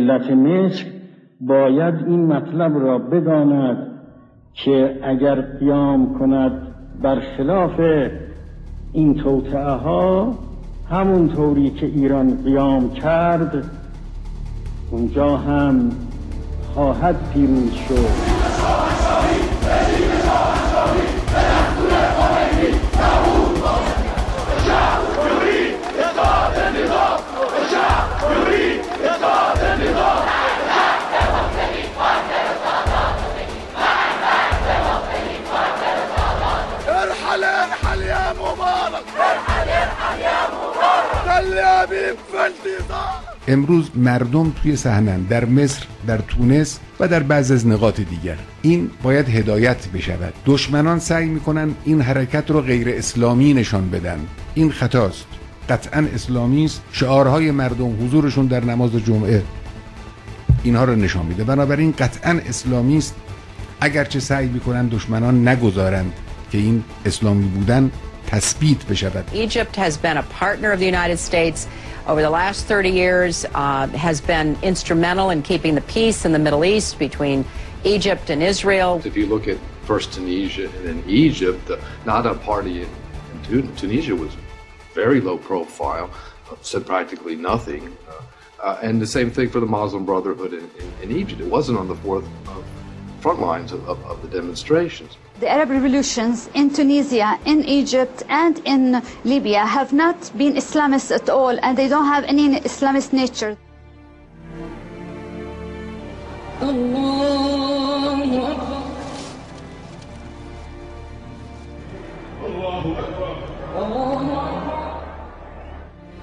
ملت مصر باید این مطلب را بداند که اگر قیام کند برخلاف این توطئه ها، همون طوری که ایران قیام کرد اونجا هم خواهد پیروز شد. ارحل يا مبارك، ارحل يا مبارك، خلي حبيب في انتظار. امروز مردم توی صحنه‌اند، در مصر، در تونس و در بعضی از نقاط دیگر. این باید هدایت بشود. دشمنان سعی میکنن این حرکت رو غیر اسلامی نشان بدن. این خطاست. قطعا اسلامی است. شعارهای مردم، حضورشون در نماز جمعه اینها رو نشان میده. بنابراین قطعا اسلامی است، اگرچه سعی میکنن دشمنان نگذارند که این اسلامی بودن تثبیت بشود. Egypt has been a partner of the United States over the last 30 years, has been instrumental in keeping the peace in the Middle East between Egypt and Israel. If you look at first Tunisia and then Egypt, the Nahda party in Tunisia was very low profile, said practically nothing. And the same thing for the Muslim Brotherhood in Egypt. It wasn't on the front lines of the demonstrations. The Arab revolutions in Tunisia, in Egypt, and in Libya have not been Islamist at all, and they don't have any Islamist nature.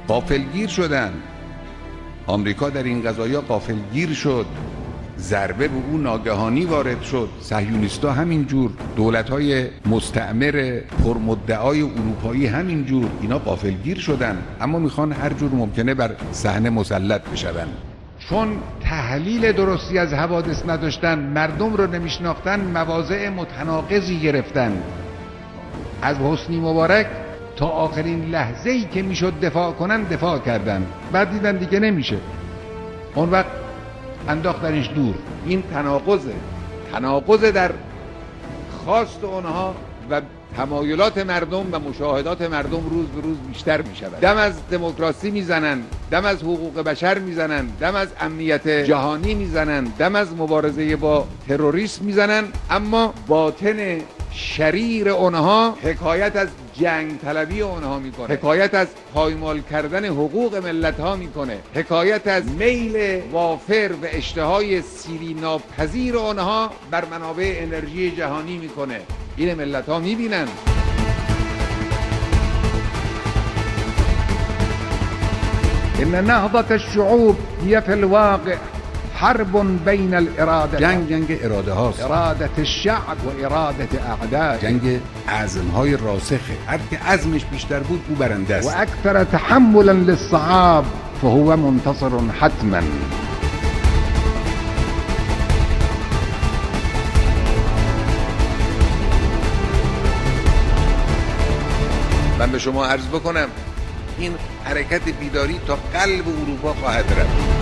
غافلگیر شدن. آمریکا در این قضایا غافلگیر شد. ضربه به او ناگهانی وارد شد. صهیونیست‌ها همینجور، دولت‌های مستعمر پرمدعای اروپایی همینجور، اینا غافلگیر شدن، اما میخوان هر جور ممکنه بر صحنه مسلط بشون. چون تحلیل درستی از حوادث نداشتن، مردم رو نمیشناختن، مواضع متناقضی گرفتن. از حسنی مبارک تا آخرین لحظه‌ای که میشد دفاع کنن دفاع کردن، بعد دیدن دیگه نمیشه، اون وقت انداختنش دور. این تناقض در خواست اونها و تمایلات مردم و مشاهدات مردم روز به روز بیشتر می شود. دم از دموکراسی میزنن، دم از حقوق بشر میزنن، دم از امنیت جهانی میزنن، دم از مبارزه با تروریسم میزنن، اما باطن شریر اونها حکایت از جنگ طلبی اونها میکنه، حکایت از پایمال کردن حقوق ملت ها میکنه، حکایت از میل وافر و اشتهای سیری ناپذیر اونها بر منابع انرژی جهانی میکنه. این ملت ها میبینن. ان نهضة الشعوب هي في الواقع حرب بین الاراده. جنگ اراده هاست. اراده الشعب و اراده اعداء. جنگ عزم های راسخه. هر که عزمش بیشتر بود او برنده است. و اکثر تحملا للصعاب فهو منتصر حتما. من به شما عرض بکنم این حرکت بیداری تا قلب اروپا خواهد رفت.